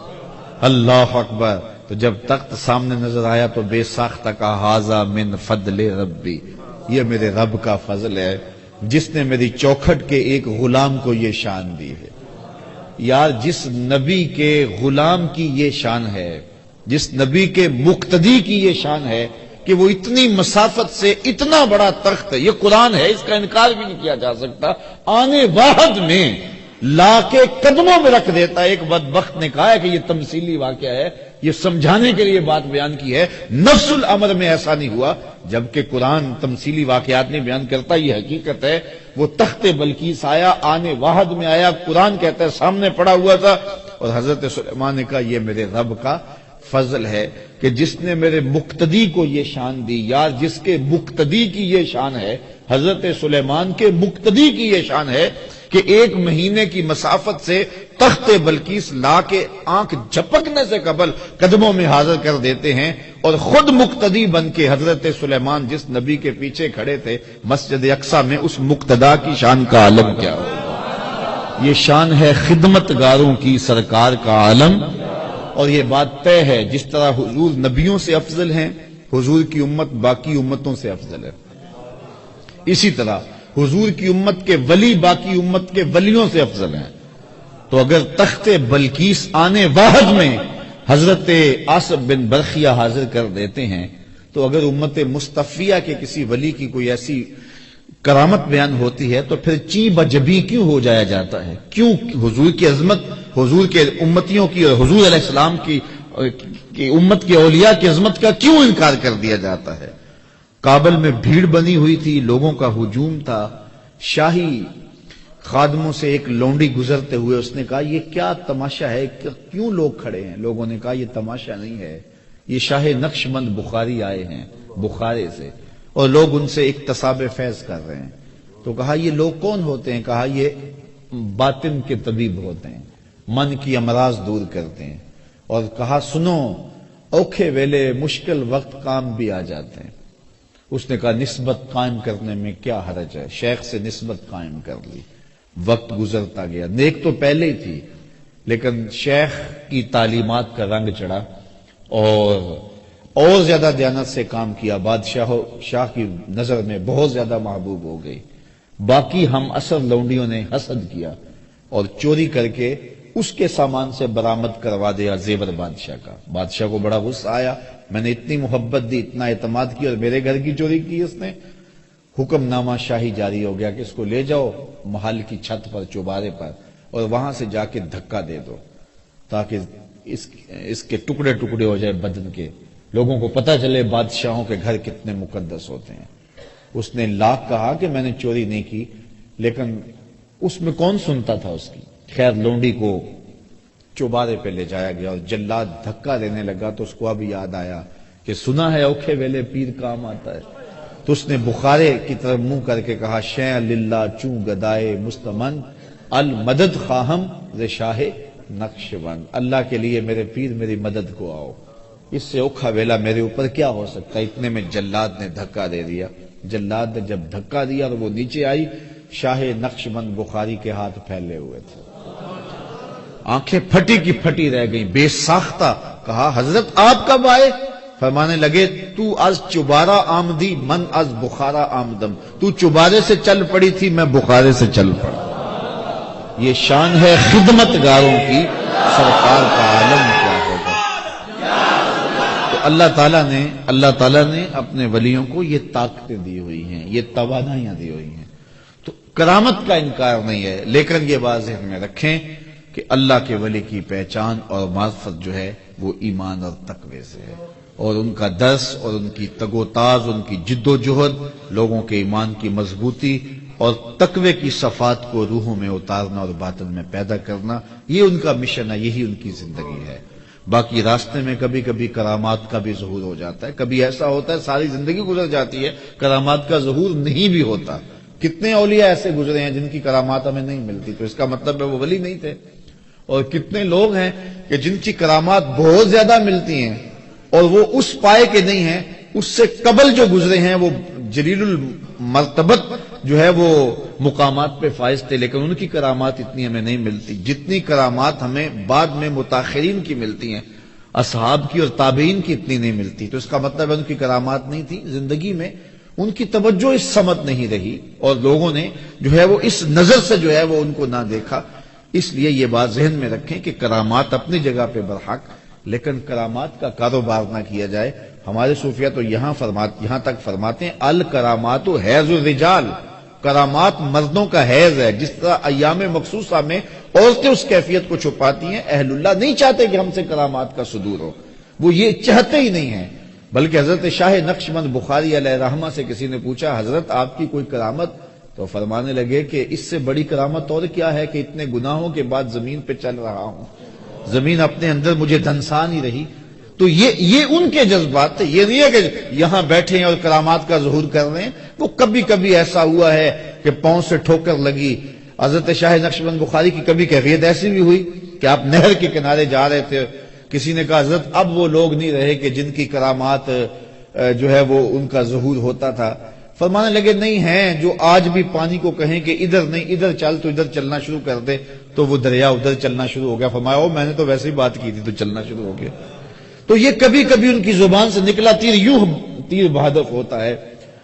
اللہ اکبر! تو جب تخت سامنے نظر آیا تو بے ساختہ کہا ھذا من فضل ربی، یہ میرے رب کا فضل ہے جس نے میری چوکھٹ کے ایک غلام کو یہ شان دی ہے۔ یار جس نبی کے غلام کی یہ شان ہے، جس نبی کے مقتدی کی یہ شان ہے کہ وہ اتنی مسافت سے اتنا بڑا تخت، یہ قرآن ہے، اس کا انکار بھی نہیں کیا جا سکتا، آنے واحد میں لا کے قدموں میں رکھ دیتا ہے۔ ایک بدبخت نے کہا ہے کہ یہ تمثیلی واقعہ ہے، یہ سمجھانے کے لیے بات بیان کی ہے، نفس الامر میں ایسا نہیں ہوا، جبکہ قرآن تمثیلی واقعات نہیں بیان کرتا، یہ حقیقت ہے۔ وہ تخت بلقیس آیا، آنے واحد میں آیا، قرآن کہتا ہے سامنے پڑا ہوا تھا، اور حضرت سلیمان نے کہا یہ میرے رب کا فضل ہے کہ جس نے میرے مقتدی کو یہ شان دی، یا جس کے مقتدی کی یہ شان ہے، حضرت سلیمان کے مقتدی کی یہ شان ہے کہ 1 مہینے کی مسافت سے تخت بلقیس لا کے آنکھ جھپکنے سے قبل قدموں میں حاضر کر دیتے ہیں، اور خود مقتدی بن کے حضرت سلیمان جس نبی کے پیچھے کھڑے تھے مسجد اقصی میں، اس مقتدا کی شان کا عالم کیا ہوگا۔ یہ شان ہے خدمت گاروں کی سرکار کا عالم، اور یہ بات طے ہے جس طرح حضور نبیوں سے افضل ہیں، حضور کی امت باقی امتوں سے افضل ہے، اسی طرح حضور کی امت کے ولی باقی امت کے ولیوں سے افضل ہیں۔ تو اگر تخت بلقیس آنے واحد میں حضرت آصف بن برخیہ حاضر کر دیتے ہیں، تو اگر امت مصطفیہ کے کسی ولی کی کوئی ایسی کرامت بیان ہوتی ہے تو پھر چی بجبی کیوں ہو جایا جاتا ہے؟ کیوں حضور کی عظمت، حضور کے امتیوں کی اور حضور علیہ السلام کی امت کے اولیاء کی عظمت کا کیوں انکار کر دیا جاتا ہے؟ کابل میں بھیڑ بنی ہوئی تھی، لوگوں کا ہجوم تھا، شاہی خادموں سے ایک لونڈی گزرتے ہوئے اس نے کہا یہ کیا تماشا ہے، کیوں لوگ کھڑے ہیں؟ لوگوں نے کہا یہ تماشا نہیں ہے، یہ شاہ نقشبند بخاری آئے ہیں بخارے سے، اور لوگ ان سے اکتساب فیض کر رہے ہیں۔ تو کہا یہ لوگ کون ہوتے ہیں؟ کہا یہ باطن کے طبیب ہوتے ہیں، من کی امراض دور کرتے ہیں۔ اور کہا سنو، اوکھے ویلے مشکل وقت کام بھی آ جاتے ہیں۔ اس نے کہا نسبت قائم کرنے میں کیا حرج ہے؟ شیخ سے نسبت قائم کر لی، وقت گزرتا گیا، نیک تو پہلے ہی تھی لیکن شیخ کی تعلیمات کا رنگ چڑھا اور زیادہ دیانت سے کام کیا، شاہ کی نظر میں بہت زیادہ محبوب ہو گئی۔ باقی ہم اثر لونڈیوں نے حسد کیا اور چوری کر کے اس کے سامان سے برآمد کروا دیا زیور بادشاہ کا۔ بادشاہ کو بڑا غصہ آیا، میں نے اتنی محبت دی، اتنا اعتماد کیا اور میرے گھر کی چوری کی اس نے۔ حکم نامہ شاہی جاری ہو گیا کہ اس کو لے جاؤ محل کی چھت پر، چوبارے پر، اور وہاں سے جا کے دھکا دے دو تاکہ اس کے ٹکڑے ٹکڑے ہو جائے بدن کے، لوگوں کو پتہ چلے بادشاہوں کے گھر کتنے مقدس ہوتے ہیں۔ اس نے لاکھ کہا کہ میں نے چوری نہیں کی، لیکن اس میں کون سنتا تھا اس کی؟ خیر لونڈی کو چوبارے پہ لے جایا گیا اور جلاد دھکا دینے لگا تو اس کو اب یاد آیا کہ سنا ہے اوکھے ویلے پیر کام آتا ہے، تو اس نے بخارے کی طرف منہ کر کے کہا شیع للہ چوں گدائے مستمن المدد خواہم ز شاہ نقشبند، اللہ کے لیے میرے پیر میری مدد کو آؤ، اس سے اوکھا ویلا میرے اوپر کیا ہو سکتا ہے؟ اتنے میں جلاد نے دھکا دے دیا۔ جلاد نے جب دھکا دیا اور وہ نیچے آئی، شاہ نقشبند بخاری کے ہاتھ پھیلے ہوئے تھے، آنکھیں پھٹی کی پھٹی رہ گئیں، بے ساختہ کہا حضرت آپ کب آئے؟ فرمانے لگے تو از چوبارہ آمدی من از بخارا آمدم، تو چوبارے سے چل پڑی تھی میں بخارے سے چل پڑا۔ یہ شان ہے خدمت گاروں کی سرکار کا عالم کیا ہوگا۔ تو اللہ تعالیٰ نے اپنے ولیوں کو یہ طاقتیں دی ہوئی ہیں، یہ توانائیاں دی ہوئی ہیں، تو کرامت کا انکار نہیں ہے، لیکن یہ بات ذہن میں رکھیں کہ اللہ کے ولی کی پہچان اور معرفت جو ہے وہ ایمان اور تقوی سے ہے، اور ان کا درس اور ان کی تگ و تاز، ان کی جد و جہد لوگوں کے ایمان کی مضبوطی اور تقوی کی صفات کو روحوں میں اتارنا اور باطن میں پیدا کرنا، یہ ان کا مشن ہے، یہی ان کی زندگی ہے۔ باقی راستے میں کبھی کبھی کرامات کا بھی ظہور ہو جاتا ہے، کبھی ایسا ہوتا ہے ساری زندگی گزر جاتی ہے کرامات کا ظہور نہیں بھی ہوتا۔ کتنے اولیاء ایسے گزرے ہیں جن کی کرامات ہمیں نہیں ملتی، تو اس کا مطلب ہے وہ ولی نہیں تھے، اور کتنے لوگ ہیں کہ جن کی کرامات بہت زیادہ ملتی ہیں اور وہ اس پائے کے نہیں ہیں، اس سے قبل جو گزرے ہیں وہ جلیل المرتبت جو ہے وہ مقامات پہ فائز تھے، لیکن ان کی کرامات اتنی ہمیں نہیں ملتی جتنی کرامات ہمیں بعد میں متاخرین کی ملتی ہیں، اصحاب کی اور تابعین کی اتنی نہیں ملتی۔ تو اس کا مطلب ہے ان کی کرامات نہیں تھی، زندگی میں ان کی توجہ اس سمت نہیں رہی اور لوگوں نے جو ہے وہ اس نظر سے جو ہے وہ ان کو نہ دیکھا۔ اس لیے یہ بات ذہن میں رکھیں کہ کرامات اپنی جگہ پہ برحق، لیکن کرامات کا کاروبار نہ کیا جائے۔ ہمارے صوفیہ تو یہاں تک فرماتے ہیں الکرامات حیض الرجال، کرامات مردوں کا حیض ہے۔ جس طرح ایام مخصوصہ میں عورتیں اس کیفیت کو چھپاتی ہیں، اہل اللہ نہیں چاہتے کہ ہم سے کرامات کا صدور ہو، وہ یہ چاہتے ہی نہیں ہیں۔ بلکہ حضرت شاہ نقشبند بخاری علیہ رحمہ سے کسی نے پوچھا حضرت آپ کی کوئی کرامت، تو فرمانے لگے کہ اس سے بڑی کرامت اور کیا ہے کہ اتنے گناہوں کے بعد زمین پہ چل رہا ہوں، زمین اپنے اندر مجھے دھنسا نہیں رہی۔ تو یہ ان کے جذبات تھے، یہ نہیں ہے کہ یہاں بیٹھے ہیں اور کرامات کا ظہور کر رہے ہیں۔ وہ کبھی کبھی ایسا ہوا ہے کہ پاؤں سے ٹھوکر لگی۔ حضرت شاہ نقشبند بخاری کی کبھی کیفیت ایسی بھی ہوئی کہ آپ نہر کے کنارے جا رہے تھے، کسی نے کہا حضرت اب وہ لوگ نہیں رہے کہ جن کی کرامات جو ہے وہ ان کا ظہور ہوتا تھا۔ فرمانے لگے نہیں ہیں جو آج بھی پانی کو کہیں کہ ادھر نہیں ادھر چل، تو ادھر چلنا شروع کر دے تو وہ دریا ادھر چلنا شروع ہو گیا۔ فرمایا او میں نے تو ویسے ہی بات کی تھی تو چلنا شروع ہو گیا۔ تو یہ کبھی کبھی ان کی زبان سے نکلا تیر یوں تیر بہادر ہوتا ہے،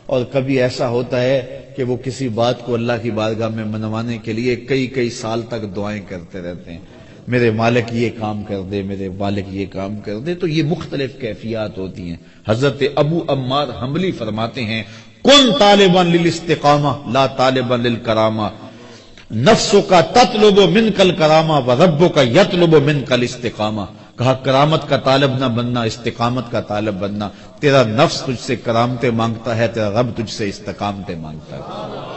اور کبھی ایسا ہوتا ہے کہ وہ کسی بات کو اللہ کی بارگاہ میں منوانے کے لیے کئی سال تک دعائیں کرتے رہتے ہیں، میرے مالک یہ کام کر دے، میرے مالک یہ کام کر دے۔ تو یہ مختلف کیفیات ہوتی ہیں۔ حضرت ابو عمار حنبلی فرماتے ہیں کن طالبا للاستقامہ لا طالبا للکرامہ، نفسک تطلب منک الکرامہ وربک یطلب منک الاستقامہ۔ کہا کرامت کا طالب نہ بننا، استقامت کا طالب بننا۔ تیرا نفس تجھ سے کرامتیں مانگتا ہے، تیرا رب تجھ سے استقامتیں مانگتا ہے۔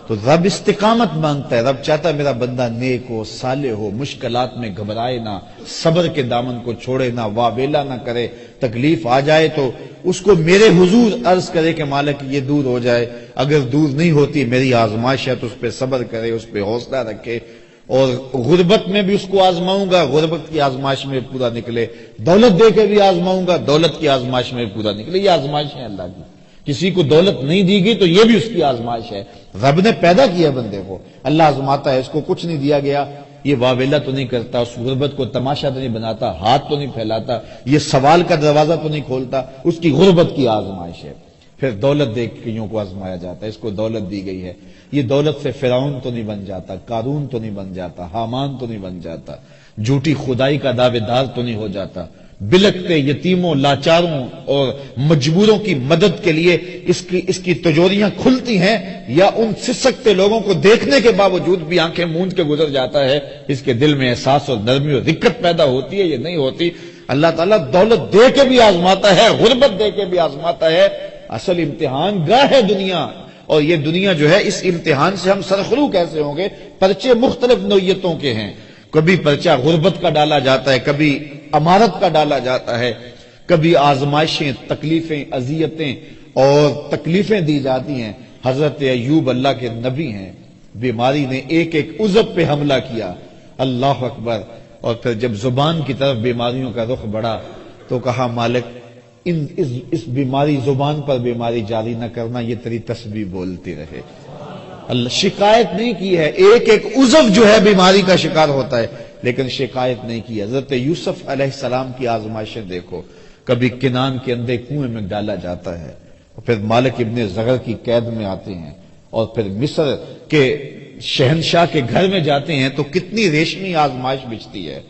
تو رب استقامت مانگتا ہے، رب چاہتا ہے میرا بندہ نیک ہو، صالح ہو، مشکلات میں گھبرائے نہ، صبر کے دامن کو چھوڑے نہ، واویلا نہ کرے، تکلیف آ جائے تو اس کو میرے حضور عرض کرے کہ مالک یہ دور ہو جائے، اگر دور نہیں ہوتی میری آزمائش ہے تو اس پہ صبر کرے، اس پہ حوصلہ رکھے۔ اور غربت میں بھی اس کو آزماؤں گا، غربت کی آزمائش میں پورا نکلے، دولت دے کے بھی آزماؤں گا، دولت کی آزمائش میں پورا نکلے۔ یہ آزمائش ہے اللہ کی، کسی کو دولت نہیں دی گئی تو یہ بھی اس کی آزمائش ہے۔ رب نے پیدا کیا بندے کو، اللہ آزماتا ہے، اس کو کچھ نہیں دیا گیا، یہ واویلا تو نہیں کرتا، اس غربت کو تماشا تو نہیں بناتا، ہاتھ تو نہیں پھیلاتا، یہ سوال کا دروازہ تو نہیں کھولتا، اس کی غربت کی آزمائش ہے۔ پھر دولت دے کے کئیوں کو آزمایا جاتا ہے، اس کو دولت دی گئی ہے، یہ دولت سے فرعون تو نہیں بن جاتا، قارون تو نہیں بن جاتا، حامان تو نہیں بن جاتا، جھوٹی خدائی کا دعوے دار تو نہیں ہو جاتا۔ بلکتے یتیموں، لاچاروں اور مجبوروں کی مدد کے لیے اس کی تجوریاں کھلتی ہیں، یا ان سسکتے لوگوں کو دیکھنے کے باوجود بھی آنکھیں موند کے گزر جاتا ہے، اس کے دل میں احساس اور نرمی اور رقت پیدا ہوتی ہے، یہ نہیں ہوتی۔ اللہ تعالیٰ دولت دے کے بھی آزماتا ہے، غربت دے کے بھی آزماتا ہے۔ اصل امتحان گاہ ہے دنیا، اور یہ دنیا جو ہے اس امتحان سے ہم سرخرو کیسے ہوں گے؟ پرچے مختلف نوعیتوں کے ہیں، کبھی پرچہ غربت کا ڈالا جاتا ہے، کبھی امارت کا ڈالا جاتا ہے، کبھی آزمائشیں، تکلیفیں، اذیتیں اور تکلیفیں دی جاتی ہیں۔ حضرت ایوب اللہ کے نبی ہیں، بیماری نے ایک عضو پہ حملہ کیا، اللہ اکبر، اور پھر جب زبان کی طرف بیماریوں کا رخ بڑھا تو کہا مالک اس بیماری زبان پر بیماری جاری نہ کرنا، یہ تیری تسبیح بولتی رہے۔ اللہ شکایت نہیں کی ہے، ایک عضو جو ہے بیماری کا شکار ہوتا ہے، لیکن شکایت نہیں کی۔ حضرت یوسف علیہ السلام کی آزمائشیں دیکھو، کبھی کنان کے اندھے کنویں میں ڈالا جاتا ہے، اور پھر مالک ابن زغر کی قید میں آتے ہیں، اور پھر مصر کے شہنشاہ کے گھر میں جاتے ہیں تو کتنی ریشمی آزمائش بچتی ہے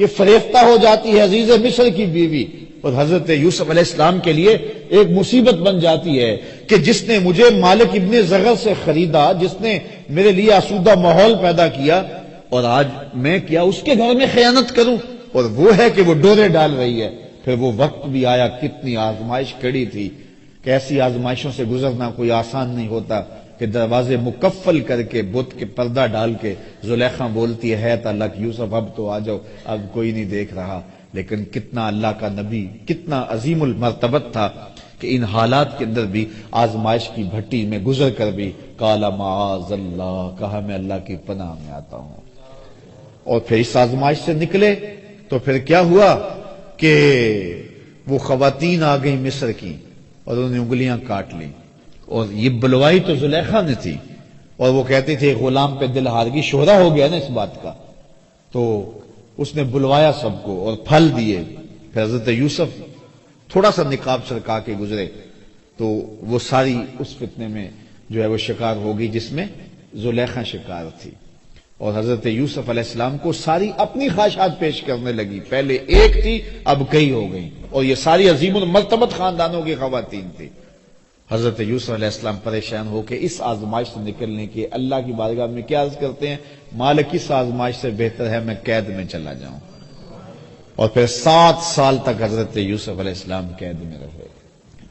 کہ فریفتہ ہو جاتی ہے عزیز مصر کی بیوی، اور حضرت یوسف علیہ السلام کے لیے ایک مصیبت بن جاتی ہے کہ جس نے مجھے مالک ابن زغر سے خریدا، جس نے میرے لیے آسودہ ماحول پیدا کیا، اور آج میں کیا اس کے گھر میں خیانت کروں؟ اور وہ ہے کہ وہ ڈورے ڈال رہی ہے۔ پھر وہ وقت بھی آیا، کتنی آزمائش کڑی تھی کہ ایسی آزمائشوں سے گزرنا کوئی آسان نہیں ہوتا کہ دروازے مکفل کر کے بت کے پردہ ڈال کے زلیخا بولتی ہے تعلق یوسف اب تو آ جاؤ، اب کوئی نہیں دیکھ رہا۔ لیکن کتنا اللہ کا نبی، کتنا عظیم المرتبت تھا کہ ان حالات کے اندر بھی آزمائش کی بھٹی میں گزر کر بھی قال معاذ اللہ، کہا میں اللہ کی پناہ میں آتا ہوں۔ اور پھر اس آزمائش سے نکلے تو پھر کیا ہوا کہ وہ خواتین آ گئی مصر کی اور انہوں نے انگلیاں کاٹ لی، اور یہ بلوائی تو زلیخا نے تھی، اور وہ کہتے تھے غلام پہ دل ہار گئی، شہرا ہو گیا نا اس بات کا، تو اس نے بلوایا سب کو اور پھل دیے۔ پھر حضرت یوسف تھوڑا سا نقاب سرکا کے گزرے تو وہ ساری اس فتنے میں جو ہے وہ شکار ہو گئی جس میں زلیخا شکار تھی۔ اور حضرت یوسف علیہ السلام کو ساری اپنی خواہشات پیش کرنے لگی. پہلے ایک تھی اب کئی ہو گئی, اور یہ ساری عظیم المرتبت خاندانوں کی خواتین تھی. حضرت یوسف علیہ السلام پریشان ہو کے اس آزمائش سے نکلنے کے اللہ کی بارگاہ میں کیا عرض کرتے ہیں, مالک اس آزمائش سے بہتر ہے میں قید میں چلا جاؤں. اور پھر 7 سال تک حضرت یوسف علیہ السلام قید میں رہے,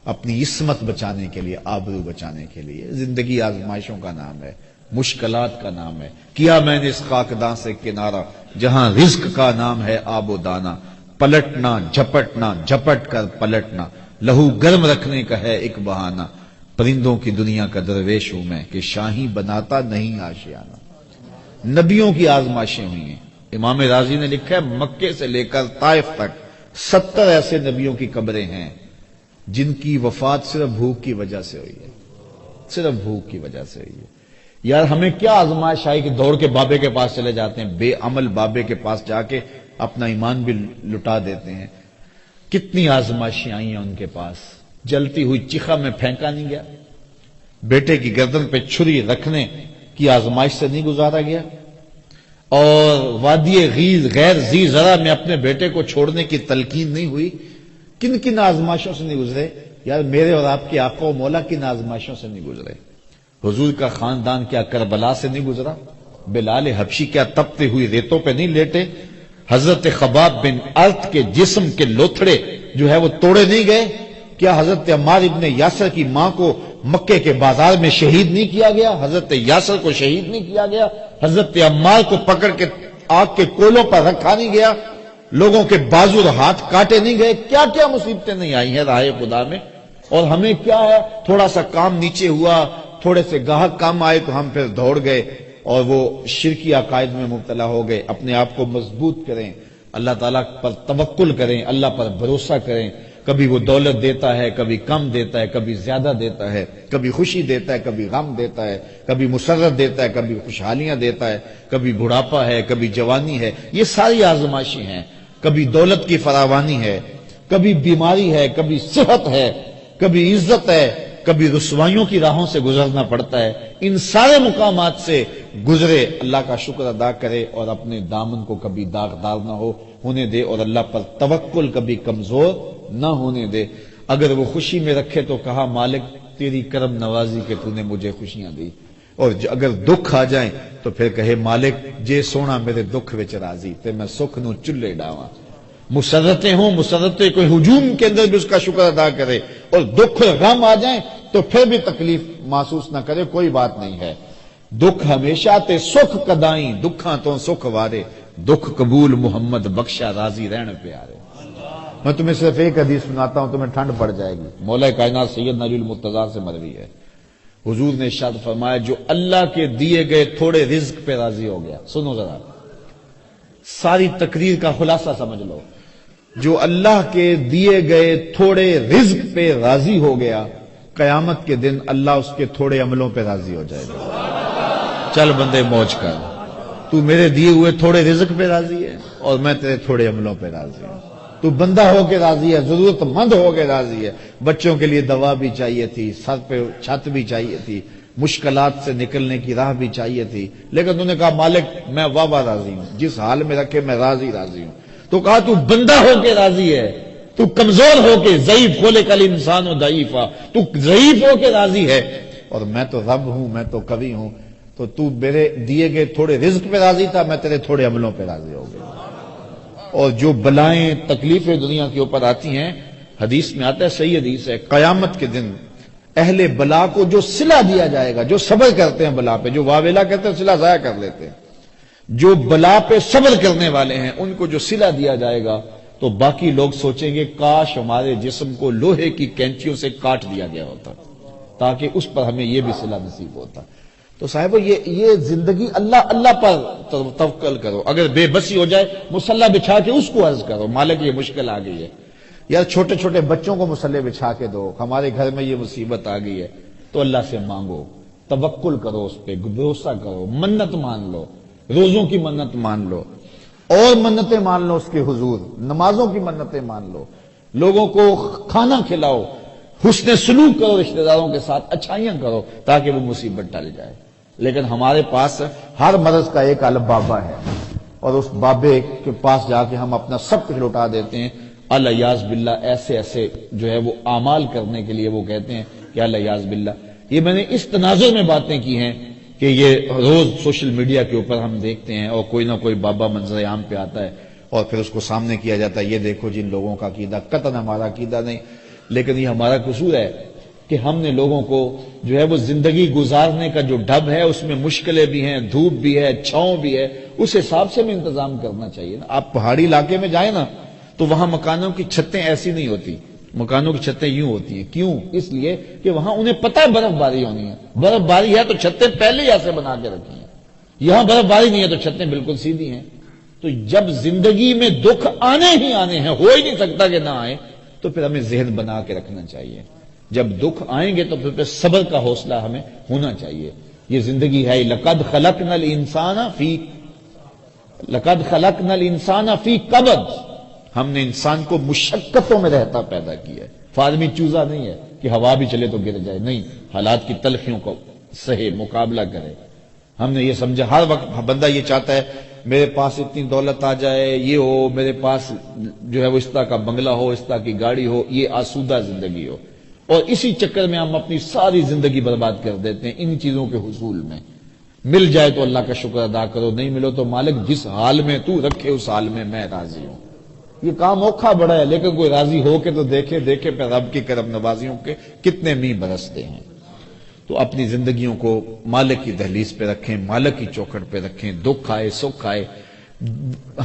اپنی عصمت بچانے کے لیے, آبرو بچانے کے لیے. زندگی آزمائشوں کا نام ہے, مشکلات کا نام ہے. کیا میں نے اس خاکداں سے کنارہ جہاں رزق کا نام ہے آب و دانہ, پلٹنا جھپٹنا جھپٹ کر پلٹنا, لہو گرم رکھنے کا ہے ایک بہانہ. پرندوں کی دنیا کا درویش ہوں میں کہ شاہی بناتا نہیں آشیانہ. نبیوں کی آزمائشیں ہوئی ہیں. امام رازی نے لکھا ہے مکے سے لے کر طائف تک 70 ایسے نبیوں کی قبریں ہیں جن کی وفات صرف بھوک کی وجہ سے ہوئی ہے, صرف بھوک کی وجہ سے ہوئی ہے. یار ہمیں کیا آزمائش آئی کہ دوڑ کے بابے کے پاس چلے جاتے ہیں, بے عمل بابے کے پاس جا کے اپنا ایمان بھی لٹا دیتے ہیں. کتنی آزمائشیں آئی ہیں ان کے پاس, جلتی ہوئی چیخا میں پھینکا نہیں گیا, بیٹے کی گردن پہ چھری رکھنے کی آزمائش سے نہیں گزارا گیا, اور وادی غیر ذی زرع میں اپنے بیٹے کو چھوڑنے کی تلقین نہیں ہوئی. کن کن آزمائشوں سے نہیں گزرے یار, میرے اور آپ کے آقا و مولا کن آزمائشوں سے نہیں گزرے. حضور کا خاندان کیا کربلا سے نہیں گزرا, بلال حبشی کیا تپتے ہوئی ریتوں پہ نہیں لیٹے, حضرت خباب بن ارت کے جسم کے لوتھڑے جو ہے وہ توڑے نہیں گئے, کیا حضرت عمار ابن یاسر کی ماں کو مکے کے بازار میں شہید نہیں کیا گیا, حضرت یاسر کو شہید نہیں کیا گیا, حضرت عمار کو پکڑ کے آگ کے کولوں پر رکھا نہیں گیا, لوگوں کے بازو اور ہاتھ کاٹے نہیں گئے, کیا کیا مصیبتیں نہیں آئی ہیں راہ خدا میں. اور ہمیں کیا ہے, تھوڑا سا کام نیچے ہوا, تھوڑے سے گاہک کام آئے تو ہم پھر دوڑ گئے اور وہ شرکی عقائد میں مبتلا ہو گئے. اپنے آپ کو مضبوط کریں, اللہ تعالیٰ پر توکل کریں, اللہ پر بھروسہ کریں. کبھی وہ دولت دیتا ہے, کبھی کم دیتا ہے, کبھی زیادہ دیتا ہے, کبھی خوشی دیتا ہے, کبھی غم دیتا ہے, کبھی مسرت دیتا ہے, کبھی خوشحالیاں دیتا ہے, کبھی بڑھاپا ہے, کبھی جوانی ہے. یہ ساری آزمائشیں ہیں. کبھی دولت کی فراوانی ہے, کبھی بیماری ہے, کبھی صحت ہے, کبھی عزت ہے, کبھی رسوائیوں کی راہوں سے گزرنا پڑتا ہے. ان سارے مقامات سے گزرے, اللہ کا شکر ادا کرے اور اپنے دامن کو کبھی داغدار نہ ہونے دے, اور اللہ پر توکل کبھی کمزور نہ ہونے دے. اگر وہ خوشی میں رکھے تو کہا مالک تیری کرم نوازی کہ تو نے مجھے خوشیاں دی, اور اگر دکھ آ جائیں تو پھر کہے مالک جے سونا میرے دکھ وچ راضی تے میں سکھ نو چلے ڈاواں. مسرتیں ہوں, مسرتیں کوئی ہجوم کے اندر بھی اس کا شکر ادا کرے, اور دکھ غم آ جائیں تو پھر بھی تکلیف محسوس نہ کرے, کوئی بات نہیں ہے. دکھ ہمیشہ تے سکھ کدائیں, دکھاں تو سکھ وارے, دکھ قبول محمد بخشا راضی رہن پیارے. میں تمہیں صرف ایک حدیث سناتا ہوں, تمہیں ٹھنڈ پڑ جائے گی. مولا کائنات سید نبی المرتضیٰ سے مروی ہے. حضور نے ارشاد فرمایا جو اللہ کے دیے گئے تھوڑے رزق پہ راضی ہو گیا, سنو ذرا ساری تقریر کا خلاصہ سمجھ لو, جو اللہ کے دیے گئے تھوڑے رزق پہ راضی ہو گیا, قیامت کے دن اللہ اس کے تھوڑے عملوں پہ راضی ہو جائے گا. چل بندے موج کر, تو میرے دیے ہوئے تھوڑے رزق پہ راضی ہے اور میں تیرے تھوڑے عملوں پہ راضی ہوں. تو بندہ ہو کے راضی ہے, ضرورت مند ہو کے راضی ہے. بچوں کے لیے دوا بھی چاہیے تھی, سر پہ چھت بھی چاہیے تھی, مشکلات سے نکلنے کی راہ بھی چاہیے تھی, لیکن انہوں نے کہا مالک میں واہ راضی ہوں, جس حال میں رکھے میں راضی ہوں. تو کہا تو بندہ ہو کے راضی ہے, تو کمزور ہو کے, ضعیف کھولے کل انسان و ضعیفا, تو ضعیف ہو کے راضی ہے, اور میں تو رب ہوں, میں تو کبھی ہوں. تو میرے دیے گئے تھوڑے رزق پہ راضی تھا, میں تیرے تھوڑے عملوں پہ راضی ہو گیا. اور جو بلائیں تکلیفیں دنیا کے اوپر آتی ہیں, حدیث میں آتا ہے, صحیح حدیث ہے, قیامت کے دن اہل بلا کو جو صلہ دیا جائے گا, جو صبر کرتے ہیں بلا پہ, جو واویلا کہتے ہیں صلہ ضائع کر لیتے ہیں, جو بلا پہ صبر کرنے والے ہیں ان کو جو صلہ دیا جائے گا تو باقی لوگ سوچیں گے کاش ہمارے جسم کو لوہے کی کینچیوں سے کاٹ دیا گیا ہوتا تاکہ اس پر ہمیں یہ بھی صلہ نصیب ہوتا. تو صاحب یہ زندگی اللہ پر توکل کرو. اگر بے بسی ہو جائے مصلی بچھا کے اس کو عرض کرو مالک یہ مشکل آ گئی ہے. یار چھوٹے چھوٹے بچوں کو مصلی بچھا کے دو, ہمارے گھر میں یہ مصیبت آ گئی ہے, تو اللہ سے مانگو, توکل کرو, اس پہ بھروسہ کرو, منت مان لو, روزوں کی منت مان لو, اور منتیں مان لو اس کے حضور, نمازوں کی منتیں مان لو, لوگوں کو کھانا کھلاؤ, حسن سلوک کرو رشتہ داروں کے ساتھ, اچھائیاں کرو تاکہ وہ مصیبت ٹل جائے. لیکن ہمارے پاس ہر مرض کا ایک الگ بابا ہے، اور اس بابے کے پاس جا کے ہم اپنا سب کچھ لوٹا دیتے ہیں۔ الیاذ باللہ ایسے ایسے جو ہے وہ اعمال کرنے کے لیے وہ کہتے ہیں کہ الیاذ باللہ۔ یہ میں نے اس تناظر میں باتیں کی ہیں کہ یہ روز سوشل میڈیا کے اوپر ہم دیکھتے ہیں اور کوئی نہ کوئی بابا منظر عام پہ آتا ہے اور پھر اس کو سامنے کیا جاتا ہے، یہ دیکھو جن لوگوں کا عقیدہ، قطعاً ہمارا عقیدہ نہیں، لیکن یہ ہمارا قصور ہے کہ ہم نے لوگوں کو جو ہے وہ زندگی گزارنے کا جو ڈھب ہے اس میں مشکلیں بھی ہیں، دھوپ بھی ہے، چھاؤں بھی ہے، اس حساب سے ہمیں انتظام کرنا چاہیے نا۔ آپ پہاڑی علاقے میں جائیں نا تو وہاں مکانوں کی چھتیں ایسی نہیں ہوتی، مکانوں کی چھتیں یوں ہوتی ہیں۔ کیوں؟ اس لیے کہ وہاں انہیں پتہ ہے برف باری ہونی ہے، برف باری ہے تو چھتیں پہلے ہی ایسے بنا کے رکھی ہیں۔ یہاں برف باری نہیں ہے تو چھتیں بالکل سیدھی ہیں۔ تو جب زندگی میں دکھ آنے ہی آنے ہیں، ہو ہی نہیں سکتا کہ نہ آئے، تو پھر ہمیں ذہن بنا کے رکھنا چاہیے۔ جب دکھ آئیں گے تو پھر صبر کا حوصلہ ہمیں ہونا چاہیے۔ یہ زندگی ہے، لقد خلقنا الانسان فی کبد، ہم نے انسان کو مشقتوں میں رہتا پیدا کیا ہے۔ فارمی چوزا نہیں ہے کہ ہوا بھی چلے تو گر جائے، نہیں، حالات کی تلخیوں کو سہے، مقابلہ کرے۔ ہم نے یہ سمجھا، ہر وقت بندہ یہ چاہتا ہے میرے پاس اتنی دولت آ جائے، یہ ہو، میرے پاس جو ہے وہ اس طرح کا بنگلہ ہو، اس طرح کی گاڑی ہو، یہ آسودہ زندگی ہو، اور اسی چکر میں ہم اپنی ساری زندگی برباد کر دیتے ہیں ان چیزوں کے حصول میں۔ مل جائے تو اللہ کا شکر ادا کرو، نہیں ملو تو مالک جس حال میں تو رکھے اس حال میں میں راضی ہوں۔ یہ کام اوکھا بڑا ہے، لیکن کوئی راضی ہو کے تو دیکھے پہ رب کی کرم نوازیوں کے کتنے میہ برستے ہیں۔ تو اپنی زندگیوں کو مالک کی دہلیز پہ رکھیں، مالک کی چوکھٹ پہ رکھیں، دکھ آئے سکھ آئے،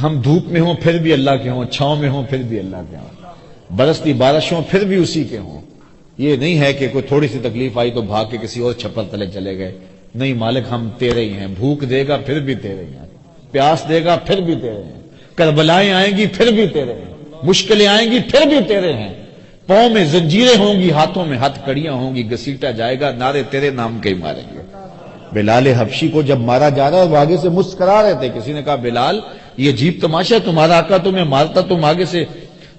ہم دھوپ میں ہوں پھر بھی اللہ کے ہوں، چھاؤں میں ہوں پھر بھی اللہ کے ہوں، برستی بارش ہوں پھر بھی اسی کے ہوں۔ یہ نہیں ہے کہ کوئی تھوڑی سی تکلیف آئی تو بھاگ کے کسی اور چھپر تلے چلے گئے، نہیں، مالک ہم تیرے ہی ہیں، بھوک دے گا پھر بھی تیرے ہی ہیں، پیاس دے گا پھر بھی تیرے ہیں، کربلائیں آئیں گی پھر بھی تیرے ہیں، مشکلیں آئیں گی پھر بھی تیرے ہیں، پاؤں میں زنجیریں ہوں گی، ہاتھوں میں ہتھ کڑیاں ہوں گی، گھسیٹا جائے گا، نعرے تیرے نام کے ہی ماریں گے۔ بلال حبشی کو جب مارا جا رہا ہے وہ آگے سے مسکرا رہے تھے، کسی نے کہا بلال یہ عجیب تماشا ہے، تمہارا آقا تمہیں مارتا تم آگے سے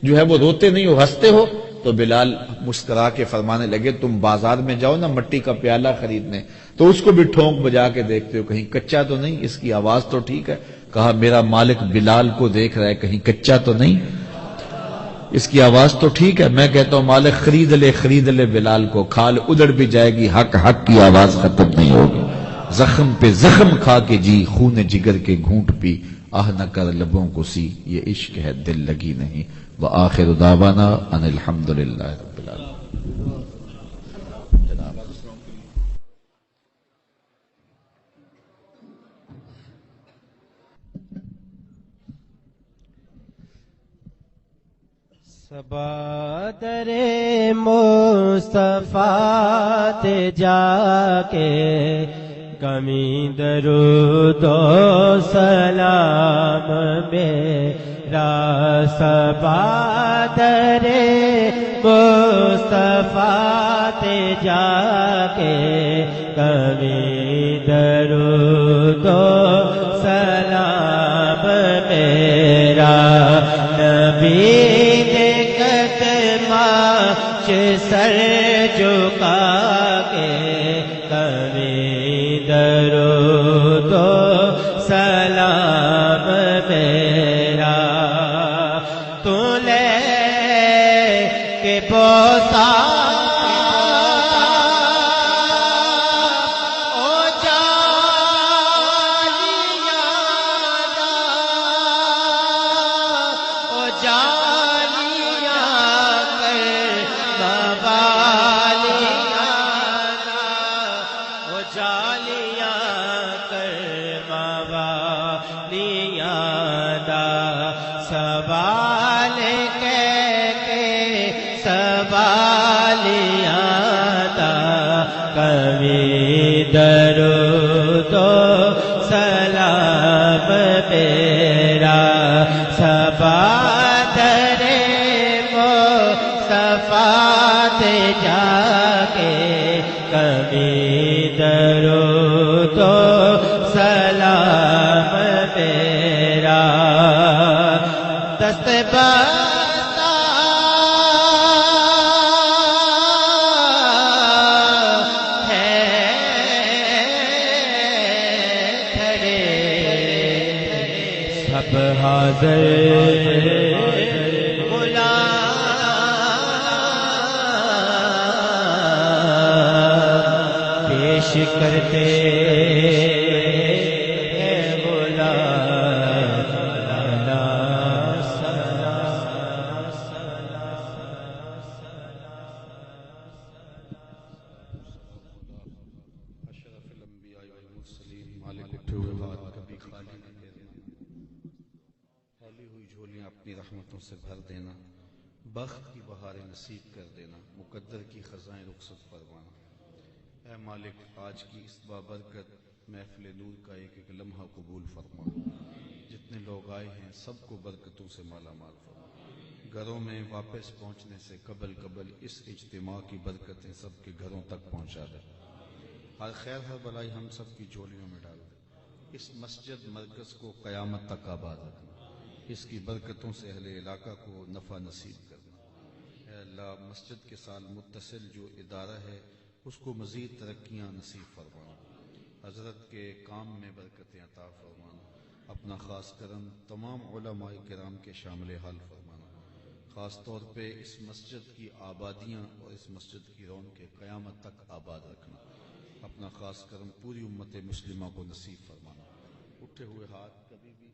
جو ہے وہ روتے نہیں ہو، ہنستے ہو؟ تو بلال مسکرا کے فرمانے لگے تم بازار میں جاؤ نا مٹی کا پیالہ خریدنے، تو اس کو بھی ٹھونک بجا کے دیکھتے ہو کہیں کچا تو نہیں، اس کی آواز تو ٹھیک ہے؟ کہا میرا مالک بلال کو دیکھ رہا ہے کہیں کچا تو نہیں، اس کی آواز تو ٹھیک ہے؟ میں کہتا ہوں مالک خرید لے بلال کو، کھال ادڑ بھی جائے گی، حق کی آواز ختم نہیں ہوگی، زخم پہ زخم کھا کے جی، خون جگر کے گھونٹ پی، آہ نہ کر لبوں کو سی، یہ عشق ہے دل لگی نہیں۔ وآخر دعوانا ان الحمدللہ رب العالمین۔ صبا در مصطفیٰ تے جا کے کمی درود و سلام میرا، صبا در مصطفیٰ تے جا کے کمی درود و سلام میرا، نبی سر جھکا کے کبھی درود و سلام میرا، تو لے کے بوسا درود و سلام میرا، صبا در مصطفیٰ تے جا کے کبھی درود و سلام میرا، دست حاضر غلام پیش کرتے اپنی رحمتوں سے بھر دینا، بخت کی بہاریں نصیب کر دینا، مقدر کی خزائیں رخصت فرمانا۔ اے مالک، آج کی اس بابرکت محفل نور کا ایک ایک لمحہ قبول فرما۔ جتنے لوگ آئے ہیں سب کو برکتوں سے مالا مال فرما۔ گھروں میں واپس پہنچنے سے قبل اس اجتماع کی برکتیں سب کے گھروں تک پہنچا دے۔ ہر خیر ہر بلائی ہم سب کی جھولیوں میں ڈال دے۔ اس مسجد مرکز کو قیامت تک آباد رکھنا، اس کی برکتوں سے اہل علاقہ کو نفع نصیب کرنا۔ اے اللہ، مسجد کے ساتھ متصل جو ادارہ ہے اس کو مزید ترقیاں نصیب فرمانا، حضرت کے کام میں برکتیں عطا فرمانا، اپنا خاص کرم تمام علماء کرام کے شامل حال فرمانا، خاص طور پہ اس مسجد کی آبادیاں اور اس مسجد کی رونقیں قیامت تک آباد رکھنا، اپنا خاص کرم پوری امت مسلمہ کو نصیب فرمانا۔ اٹھے ہوئے ہاتھ کبھی بھی